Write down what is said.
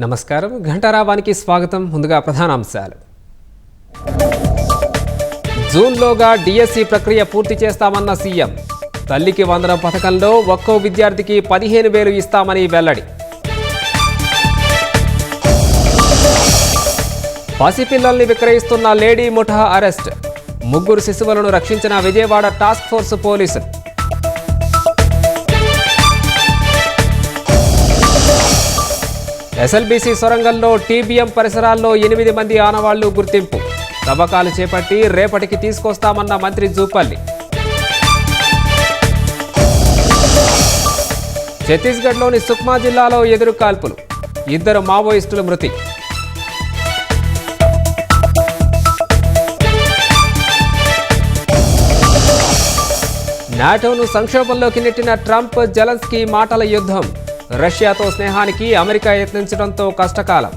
నమస్కారం ఘంటారావానికి స్వాగతం. ముందుగా ప్రధానాంశాలు. జూన్లోగా డిఎస్సి ప్రక్రియ పూర్తి చేస్తామన్న సీఎం. తల్లికి వందనం పథకంలో ఒక్కో విద్యార్థికి 15,000 ఇస్తామని వెల్లడి. పసిపిల్లల్ని విక్రయిస్తున్న లేడీ ముఠా అరెస్ట్. 3 శిశువులను రక్షించిన విజయవాడ టాస్క్ ఫోర్స్ పోలీసులు. ఎస్ఎల్బీసీ సొరంగంలో టీబీఎం పరిసరాల్లో 8 మంది ఆనవాళ్లు గుర్తింపు. తవ్వకాలు చేపట్టి రేపటికి తీసుకొస్తామన్న మంత్రి జూపల్లి. ఛత్తీస్గఢ్లోని సుక్మా జిల్లాలో ఎదురు కాల్పులు. 2 మావోయిస్టులు మృతి. నాటోను సంక్షోభంలోకి నెట్టిన ట్రంప్ జెలెన్స్కీ మాటల యుద్ధం. రష్యాతో స్నేహానికి అమెరికా యత్నించడంతో కష్టకాలం.